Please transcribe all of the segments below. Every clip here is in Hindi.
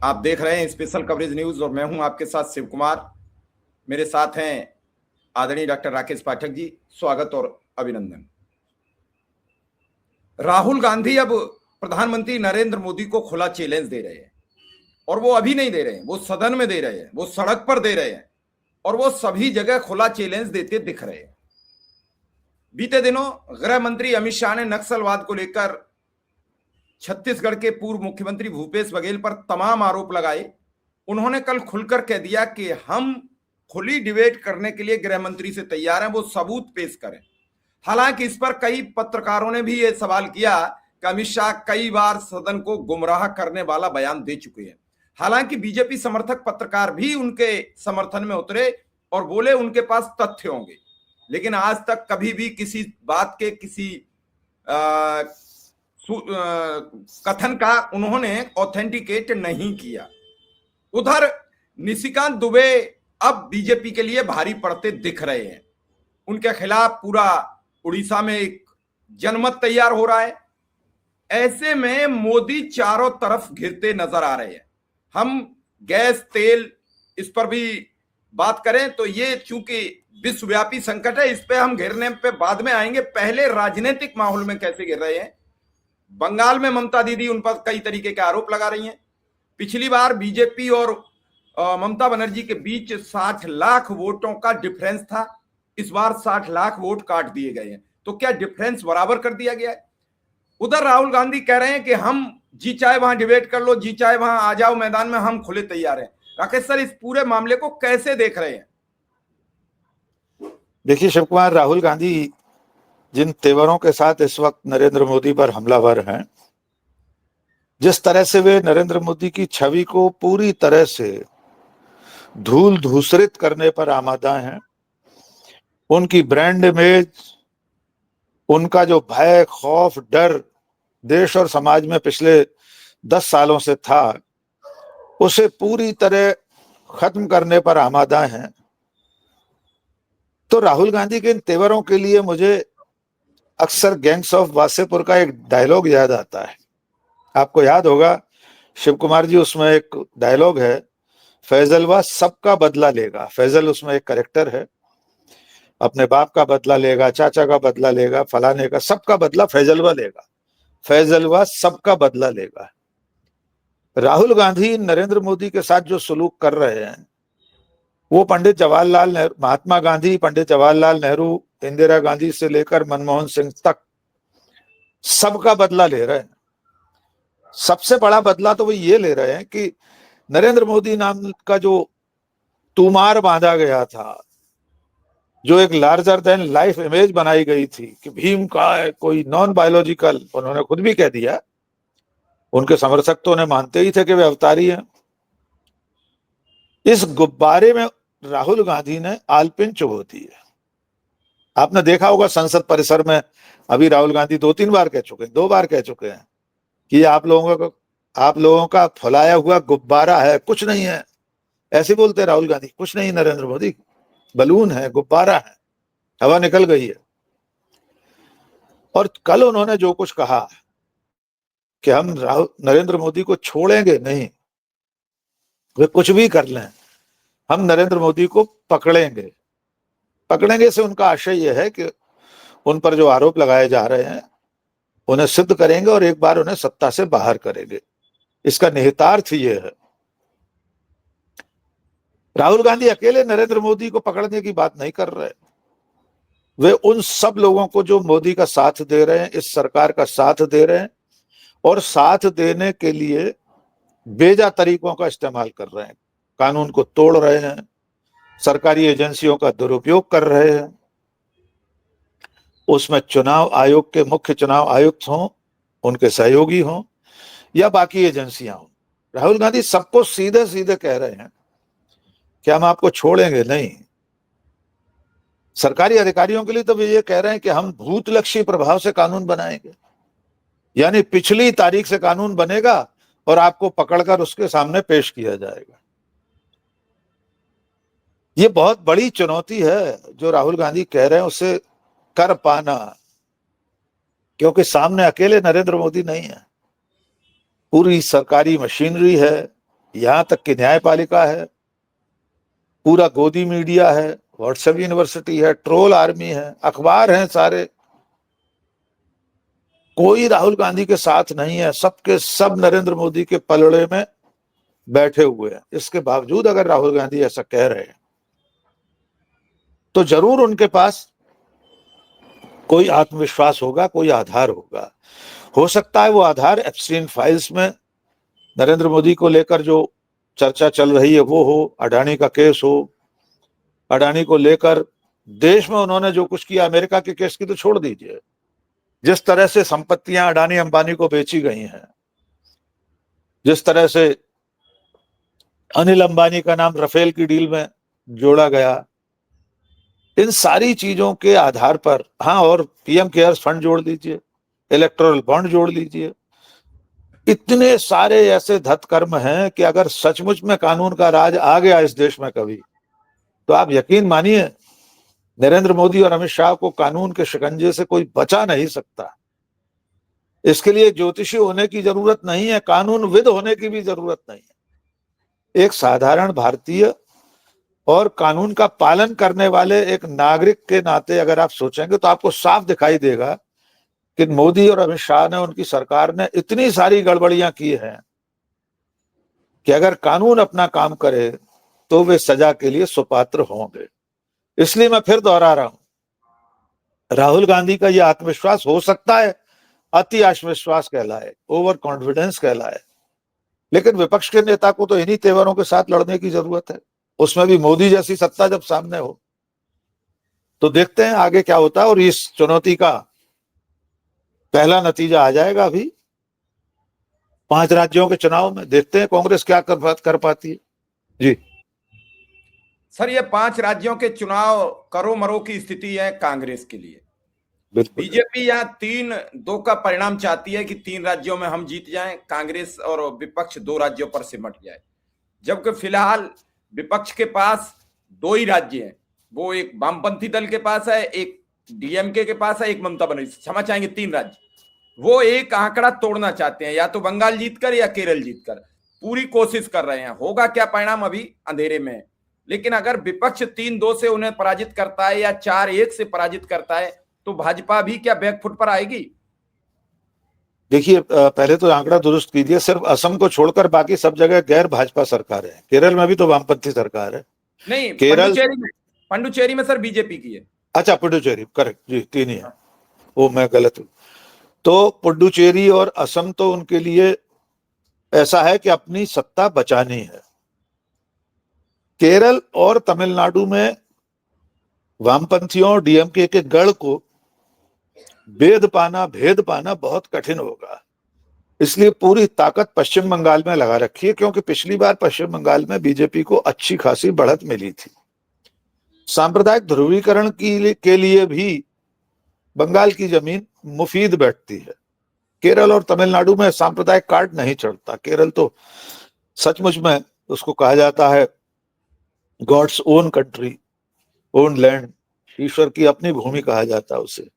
आप देख रहे हैं स्पेशल कवरेज न्यूज और मैं हूं आपके साथ शिव कुमार। मेरे साथ हैं आदरणीय डॉक्टर राकेश पाठक जी। स्वागत और अभिनंदन। राहुल गांधी अब प्रधानमंत्री नरेंद्र मोदी को खुला चैलेंज दे रहे हैं और वो अभी नहीं दे रहे हैं, वो सदन में दे रहे हैं, वो सड़क पर दे रहे हैं और वो सभी जगह खुला चैलेंज देते दिख रहे हैं। बीते दिनों गृह मंत्री अमित शाह ने नक्सलवाद को लेकर छत्तीसगढ़ के पूर्व मुख्यमंत्री भूपेश बघेल पर तमाम आरोप लगाए। उन्होंने कल खुलकर कह दिया कि हम खुली डिबेट करने के लिए गृह मंत्री से तैयार हैं, वो सबूत पेश करें। हालांकि इस पर कई पत्रकारों ने भी ये सवाल किया कि अमित शाह कई बार सदन को गुमराह करने वाला बयान दे चुके हैं। हालांकि बीजेपी समर्थक पत्रकार भी उनके समर्थन में उतरे और बोले उनके पास तथ्य होंगे, लेकिन आज तक कभी भी किसी बात के किसी कथन का उन्होंने ऑथेंटिकेट नहीं किया। उधर निशिकांत दुबे अब बीजेपी के लिए भारी पड़ते दिख रहे हैं। उनके खिलाफ पूरा उड़ीसा में एक जनमत तैयार हो रहा है। ऐसे में मोदी चारों तरफ घिरते नजर आ रहे हैं। हम गैस तेल इस पर भी बात करें तो ये चूंकि विश्वव्यापी संकट है, इस पे हम घिरने पे बाद में आएंगे। पहले राजनीतिक माहौल में कैसे घिर रहे हैं। बंगाल में ममता दीदी उन पर कई तरीके के आरोप लगा रही हैं। पिछली बार बीजेपी और ममता बनर्जी के बीच 60 लाख वोटों का डिफरेंस था। इस बार 60 लाख वोट काट दिए गए हैं, तो क्या डिफरेंस बराबर कर दिया गया है। उधर राहुल गांधी कह रहे हैं कि हम जी चाहे वहां डिबेट कर लो, जी चाहे वहां आ जाओ मैदान में, हम खुले तैयार हैं। राकेश सर, इस पूरे मामले को कैसे देख रहे हैं। देखिए शिव कुमार, राहुल गांधी जिन तेवरों के साथ इस वक्त नरेंद्र मोदी पर हमलावर हैं, जिस तरह से वे नरेंद्र मोदी की छवि को पूरी तरह से धूल धूसरित करने पर आमादा हैं, उनकी ब्रांड इमेज, उनका जो भय, खौफ, डर देश और समाज में पिछले 10 सालों से था, उसे पूरी तरह खत्म करने पर आमादा हैं। तो राहुल गांधी के इन तेवरों के लिए मुझे अक्सर गैंग्स ऑफ वासेपुर का एक डायलॉग याद आता है। आपको याद होगा शिव कुमार जी, उसमें एक डायलॉग है, फैजलवा सबका बदला लेगा। फैजल उसमें एक कैरेक्टर है, अपने बाप का बदला लेगा, चाचा का बदला लेगा, फलाने का, सबका बदला फैजलवा लेगा। फैजलवा सबका बदला लेगा। राहुल गांधी नरेंद्र मोदी के साथ जो सलूक कर रहे हैं, वो पंडित जवाहरलाल नेहरू, महात्मा गांधी, पंडित जवाहरलाल नेहरू, इंदिरा गांधी से लेकर मनमोहन सिंह तक सबका बदला ले रहे हैं। सबसे बड़ा बदला तो वो ये ले रहे हैं कि नरेंद्र मोदी नाम का जो तुमार बांधा गया था, जो एक लार्जर देन लाइफ इमेज बनाई गई थी कि भीम का है कोई नॉन बायोलॉजिकल, उन्होंने खुद भी कह दिया, उनके समर्थक तो उन्हें मानते ही थे कि वे अवतारी हैं। इस गुब्बारे में राहुल गांधी ने आलपिन चुभो दी है। आपने देखा होगा संसद परिसर में अभी राहुल गांधी 2-3 बार कह चुके हैं, 2 बार कह चुके हैं कि आप लोगों का फुलाया हुआ गुब्बारा है, कुछ नहीं है। ऐसे बोलते राहुल गांधी, कुछ नहीं नरेंद्र मोदी, बलून है, गुब्बारा है, हवा निकल गई है। और कल उन्होंने जो कुछ कहा कि हम नरेंद्र मोदी को छोड़ेंगे नहीं, वे कुछ भी कर लें, हम नरेंद्र मोदी को पकड़ेंगे। पकड़ेंगे से उनका आशय यह है कि उन पर जो आरोप लगाए जा रहे हैं उन्हें सिद्ध करेंगे और एक बार उन्हें सत्ता से बाहर करेंगे। इसका निहितार्थ ये है। राहुल गांधी अकेले नरेंद्र मोदी को पकड़ने की बात नहीं कर रहे, वे उन सब लोगों को जो मोदी का साथ दे रहे हैं, इस सरकार का साथ दे रहे हैं और साथ देने के लिए बेजा तरीकों का इस्तेमाल कर रहे हैं, कानून को तोड़ रहे हैं, सरकारी एजेंसियों का दुरुपयोग कर रहे हैं। उसमें चुनाव आयोग के मुख्य चुनाव आयुक्त हों, उनके सहयोगी हों या बाकी एजेंसियां हों, राहुल गांधी सबको सीधे सीधे कह रहे हैं कि हम आपको छोड़ेंगे नहीं। सरकारी अधिकारियों के लिए तो वे ये कह रहे हैं कि हम भूतलक्षी प्रभाव से कानून बनाएंगे, यानी पिछली तारीख से कानून बनेगा और आपको पकड़कर उसके सामने पेश किया जाएगा। ये बहुत बड़ी चुनौती है जो राहुल गांधी कह रहे हैं उसे कर पाना, क्योंकि सामने अकेले नरेंद्र मोदी नहीं है, पूरी सरकारी मशीनरी है, यहां तक कि न्यायपालिका है, पूरा गोदी मीडिया है, व्हाट्सएप यूनिवर्सिटी है, ट्रोल आर्मी है, अखबार हैं सारे, कोई राहुल गांधी के साथ नहीं है, सबके सब नरेंद्र मोदी के पलड़े में बैठे हुए हैं। इसके बावजूद अगर राहुल गांधी ऐसा कह रहे हैं तो जरूर उनके पास कोई आत्मविश्वास होगा, कोई आधार होगा। हो सकता है वो आधार एप्स्टीन फाइल्स में नरेंद्र मोदी को लेकर जो चर्चा चल रही है वो हो, अडानी का केस हो, अडानी को लेकर देश में उन्होंने जो कुछ किया, अमेरिका के केस की तो छोड़ दीजिए, जिस तरह से संपत्तियां अडानी अंबानी को बेची गई हैं, जिस तरह से अनिल अंबानी का नाम राफेल की डील में जोड़ा गया, इन सारी चीजों के आधार पर, हाँ, और पीएम केयर्स फंड जोड़ लीजिए, इलेक्टोरल बॉन्ड जोड़ लीजिए, इतने सारे ऐसे धत्कर्म हैं कि अगर सचमुच में कानून का राज आ गया इस देश में कभी, तो आप यकीन मानिए नरेंद्र मोदी और अमित शाह को कानून के शिकंजे से कोई बचा नहीं सकता। इसके लिए ज्योतिषी होने की जरूरत नहीं है, कानूनविद होने की भी जरूरत नहीं है। एक साधारण भारतीय और कानून का पालन करने वाले एक नागरिक के नाते अगर आप सोचेंगे तो आपको साफ दिखाई देगा कि मोदी और अमित शाह ने, उनकी सरकार ने इतनी सारी गड़बड़ियां की हैं कि अगर कानून अपना काम करे तो वे सजा के लिए सुपात्र होंगे। इसलिए मैं फिर दोहरा रहा हूं, राहुल गांधी का यह आत्मविश्वास हो सकता है अति आत्मविश्वास कहलाए, ओवर कॉन्फिडेंस कहलाए, लेकिन विपक्ष के नेता को तो इन्हीं तेवरों के साथ लड़ने की जरूरत है, उसमें भी मोदी जैसी सत्ता जब सामने हो। तो देखते हैं आगे क्या होता है, और इस चुनौती का पहला नतीजा आ जाएगा अभी 5 राज्यों के चुनाव में। देखते हैं कांग्रेस क्या कर पाती है। जी सर, ये 5 राज्यों के चुनाव करो मरो की स्थिति है कांग्रेस के लिए। बिल्कुल। बीजेपी यहाँ 3-2 का परिणाम चाहती है कि 3 राज्यों में हम जीत जाएं, कांग्रेस और विपक्ष 2 राज्यों पर सिमट जाए, जबकि फिलहाल विपक्ष के पास 2 ही राज्य हैं। वो एक वामपंथी दल के पास है, एक डीएमके के पास है, एक ममता बनर्जी, क्षमा चाहेंगे 3 राज्य। वो एक आंकड़ा तोड़ना चाहते हैं, या तो बंगाल जीतकर या केरल जीतकर, पूरी कोशिश कर रहे हैं। होगा क्या परिणाम अभी अंधेरे में है, लेकिन अगर विपक्ष 3-2 से उन्हें पराजित करता है या 4-1 से पराजित करता है तो भाजपा भी क्या बैकफुट पर आएगी? देखिए, पहले तो आंकड़ा दुरुस्त कीजिए, सिर्फ असम को छोड़कर बाकी सब जगह गैर भाजपा सरकार है। केरल में भी तो वामपंथी सरकार है। नहीं, केरल, पंडुचेरी में सर बीजेपी की है। अच्छा, पुडुचेरी, करेक्ट जी, 3 ही है। वो मैं गलत हूं। तो पुडुचेरी और असम तो उनके लिए ऐसा है कि अपनी सत्ता बचानी है। केरल और तमिलनाडु में वामपंथियों और डीएमके के गढ़ को भेद पाना बहुत कठिन होगा। इसलिए पूरी ताकत पश्चिम बंगाल में लगा रखी है, क्योंकि पिछली बार पश्चिम बंगाल में बीजेपी को अच्छी खासी बढ़त मिली थी। सांप्रदायिक ध्रुवीकरण के लिए भी बंगाल की जमीन मुफीद बैठती है। केरल और तमिलनाडु में सांप्रदायिक कार्ड नहीं चढ़ता। केरल तो सचमुच में उसको कहा जाता है God's own country, own land, ईश्वर की अपनी भूमि कहा जाता है उसे।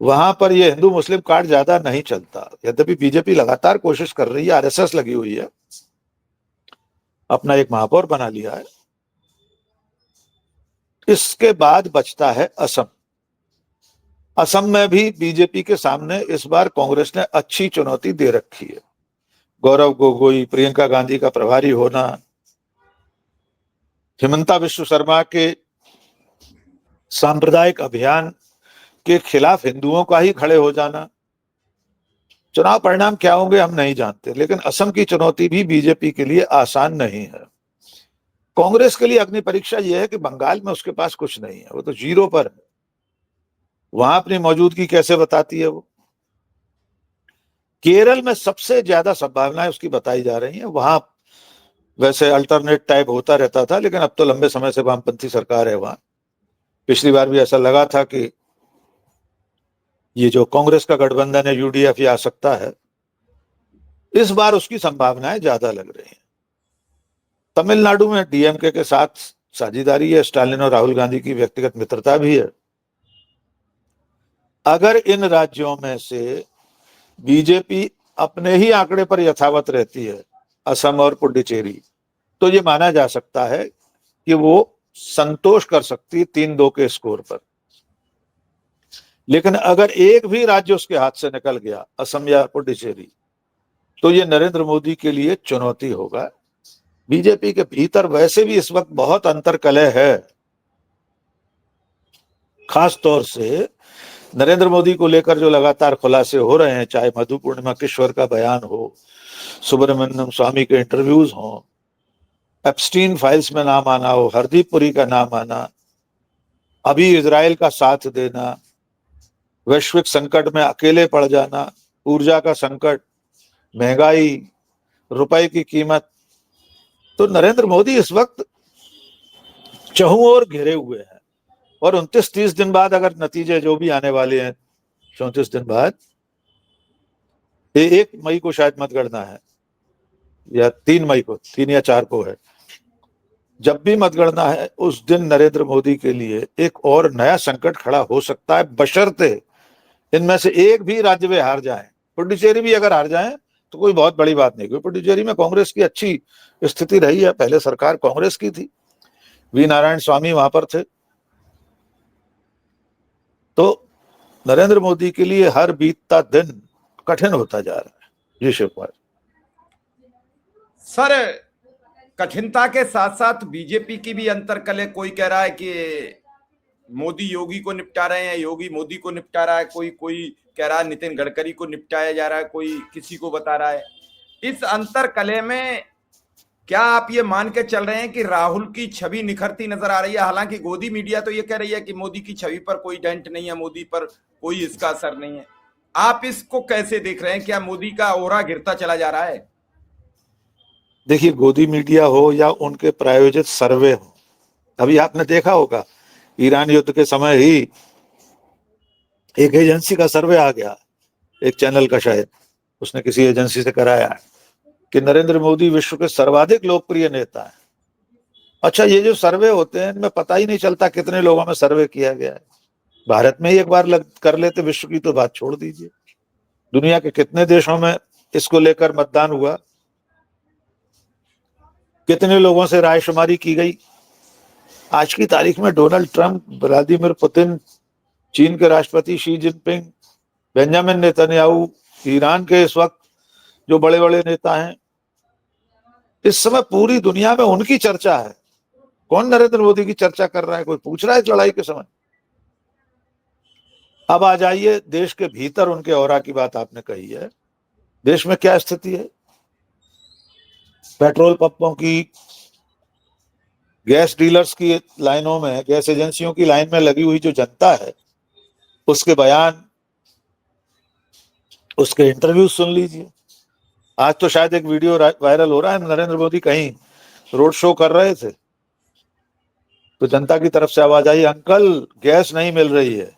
वहां पर ये हिंदू मुस्लिम कार्ड ज्यादा नहीं चलता। यद्यपि बीजेपी लगातार कोशिश कर रही है, आरएसएस लगी हुई है, अपना एक महापौर बना लिया है। इसके बाद बचता है असम। असम में भी बीजेपी के सामने इस बार कांग्रेस ने अच्छी चुनौती दे रखी है। गौरव गोगोई, प्रियंका गांधी का प्रभारी होना, हिमंता विश्व शर्मा के सांप्रदायिक अभियान के खिलाफ हिंदुओं का ही खड़े हो जाना। चुनाव परिणाम क्या होंगे हम नहीं जानते, लेकिन असम की चुनौती भी बीजेपी के लिए आसान नहीं है। कांग्रेस के लिए अग्नि परीक्षा यह है कि बंगाल में उसके पास कुछ नहीं है, वो तो 0 पर है। वहां अपनी मौजूदगी कैसे बताती है वो। केरल में सबसे ज्यादा संभावनाएं उसकी बताई जा रही हैं। वहां वैसे अल्टरनेट टाइप होता रहता था, लेकिन अब तो लंबे समय से वामपंथी सरकार है वहां। पिछली बार भी ऐसा लगा था कि ये जो कांग्रेस का गठबंधन है यूडीएफ आ सकता है। इस बार उसकी संभावनाएं ज्यादा लग रही हैं। तमिलनाडु में डीएमके के साथ साझेदारी है, स्टालिन और राहुल गांधी की व्यक्तिगत मित्रता भी है। अगर इन राज्यों में से बीजेपी अपने ही आंकड़े पर यथावत रहती है असम और पुडुचेरी, तो ये माना जा सकता है कि वो संतोष कर सकती है 3-2 के स्कोर पर। लेकिन अगर एक भी राज्य उसके हाथ से निकल गया, असम या पुडुचेरी, तो ये नरेंद्र मोदी के लिए चुनौती होगा। बीजेपी के भीतर वैसे भी इस वक्त बहुत अंतर्कलह है, खास तौर से नरेंद्र मोदी को लेकर जो लगातार खुलासे हो रहे हैं, चाहे मधु पूर्णिमा किशोर का बयान हो, सुब्रमण्यम स्वामी के इंटरव्यूज हों, एप्स्टीन फाइल्स में नाम आना हो, हरदीप पुरी का नाम आना, अभी इजराइल का साथ देना, वैश्विक संकट में अकेले पड़ जाना, ऊर्जा का संकट, महंगाई, रुपए की कीमत, तो नरेंद्र मोदी इस वक्त चहुं ओर घिरे हुए हैं। और 29-30 दिन बाद अगर नतीजे जो भी आने वाले हैं, 34 दिन बाद, 1 मई को शायद मतगणना है, या 3 मई को, 3 या 4 को है, जब भी मतगणना है उस दिन नरेंद्र मोदी के लिए एक और नया संकट खड़ा हो सकता है, बशर्ते इनमें से एक भी राज्य वे हार जाएं। पुडुचेरी भी अगर हार जाएं तो कोई बहुत बड़ी बात नहीं, क्योंकि पुडुचेरी में कांग्रेस की अच्छी स्थिति रही है, पहले सरकार कांग्रेस की थी, वी नारायण स्वामी वहां पर थे। तो नरेंद्र मोदी के लिए हर बीतता दिन कठिन होता जा रहा है। जी शिव कुमार सर, कठिनता के साथ साथ बीजेपी की भी अंतर्कलह, कोई कह रहा है कि मोदी योगी को निपटा रहे हैं, योगी मोदी को निपटा रहा है, कोई कोई कह रहा है नितिन गडकरी को निपटाया जा रहा है, कोई किसी को बता रहा है। इस अंतर्कलह में क्या आप ये मान के चल रहे हैं कि राहुल की छवि निखरती नजर आ रही है? हालांकि गोदी मीडिया तो ये कह रही है कि मोदी की छवि पर कोई डेंट नहीं है, मोदी पर कोई इसका असर नहीं है। आप इसको कैसे देख रहे हैं? क्या मोदी का ओरा गिरता चला जा रहा है? देखिए, गोदी मीडिया हो या उनके प्रायोजित सर्वे हो, अभी आपने देखा होगा ईरान युद्ध के समय ही एक एजेंसी का सर्वे आ गया, एक चैनल का, शायद उसने किसी एजेंसी से कराया है कि नरेंद्र मोदी विश्व के सर्वाधिक लोकप्रिय नेता है। अच्छा, ये जो सर्वे होते हैं इनमें पता ही नहीं चलता कितने लोगों में सर्वे किया गया है। भारत में ही एक बार कर लेते, विश्व की तो बात छोड़ दीजिए, दुनिया के कितने देशों में इसको लेकर मतदान हुआ, कितने लोगों से रायशुमारी की गई। आज की तारीख में डोनाल्ड ट्रंप, व्लादिमीर पुतिन, चीन के राष्ट्रपति Xi Jinping, Benjamin Netanyahu, Iran के इस वक्त जो बड़े बड़े नेता हैं, इस समय पूरी दुनिया में उनकी चर्चा है। कौन नरेंद्र मोदी की चर्चा कर रहा है? कोई पूछ रहा है इस लड़ाई के समय? अब आ जाइए देश के भीतर, उनके औरा की बात आपने कही है। देश में क्या स्थिति है? पेट्रोल पंपों की, गैस डीलर्स की लाइनों में, गैस एजेंसियों की लाइन में लगी हुई जो जनता है, उसके बयान, उसके इंटरव्यू सुन लीजिए। आज तो शायद एक वीडियो वायरल हो रहा है, नरेंद्र मोदी कहीं रोड शो कर रहे थे तो जनता की तरफ से आवाज आई, अंकल गैस नहीं मिल रही है।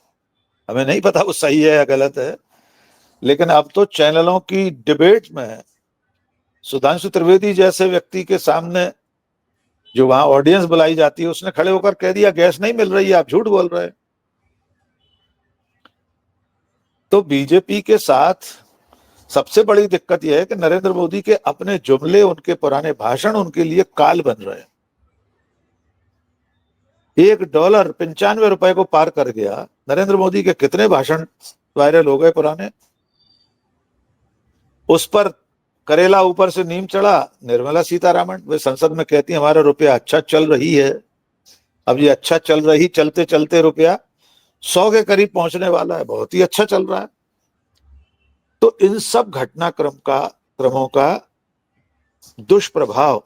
हमें नहीं पता वो सही है या गलत है, लेकिन अब तो चैनलों की डिबेट में सुधांशु त्रिवेदी जैसे व्यक्ति के सामने, जो वहां ऑडियंस बुलाई जाती है, उसने खड़े होकर कह दिया गैस नहीं मिल रही है, आप झूठ बोल रहे हैं। तो बीजेपी के साथ सबसे बड़ी दिक्कत यह है कि नरेंद्र मोदी के अपने जुमले, उनके पुराने भाषण उनके लिए काल बन रहे हैं। $1 95 को पार कर गया। नरेंद्र मोदी के कितने भाषण वायरल हो गए पुराने। उस पर करेला ऊपर से नीम चढ़ा, निर्मला सीतारामन, वे संसद में कहती हमारा रुपया अच्छा चल रही है। अब ये अच्छा चल रही, चलते चलते रुपया 100 के करीब पहुंचने वाला है, बहुत ही अच्छा चल रहा है। तो इन सब घटनाक्रमों का दुष्प्रभाव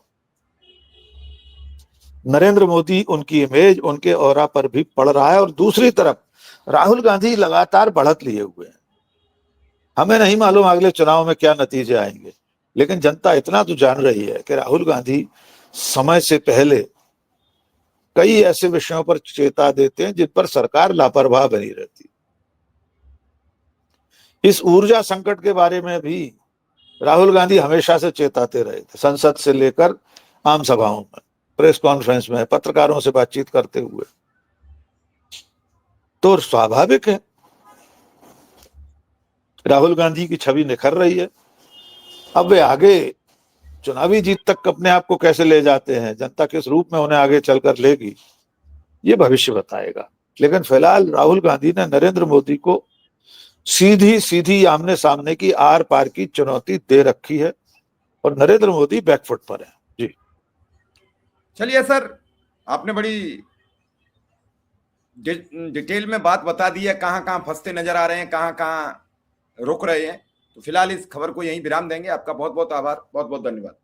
नरेंद्र मोदी, उनकी इमेज, उनके ऑरा पर भी पड़ रहा है। और दूसरी तरफ राहुल गांधी लगातार बढ़त लिए हुए हैं। हमें नहीं मालूम अगले चुनाव में क्या नतीजे आएंगे, लेकिन जनता इतना तो जान रही है कि राहुल गांधी समय से पहले कई ऐसे विषयों पर चेता देते हैं जिन पर सरकार लापरवाह बनी रहती। इस ऊर्जा संकट के बारे में भी राहुल गांधी हमेशा से चेताते रहे थे, संसद से लेकर आम सभाओं में, प्रेस कॉन्फ्रेंस में, पत्रकारों से बातचीत करते हुए। तो स्वाभाविक है राहुल गांधी की छवि निखर रही है। अब वे आगे चुनावी जीत तक अपने आप को कैसे ले जाते हैं, जनता किस रूप में उन्हें आगे चलकर लेगी, ये भविष्य बताएगा। लेकिन फिलहाल राहुल गांधी ने नरेंद्र मोदी को सीधी सीधी आमने सामने की आर पार की चुनौती दे रखी है और नरेंद्र मोदी बैकफुट पर है। जी चलिए सर, आपने बड़ी डिटेल में बात बता दी है, कहां कहां फंसते नजर आ रहे हैं, कहां कहां रुक रहे हैं। तो फिलहाल इस खबर को यहीं विराम देंगे। आपका बहुत बहुत आभार, बहुत बहुत धन्यवाद।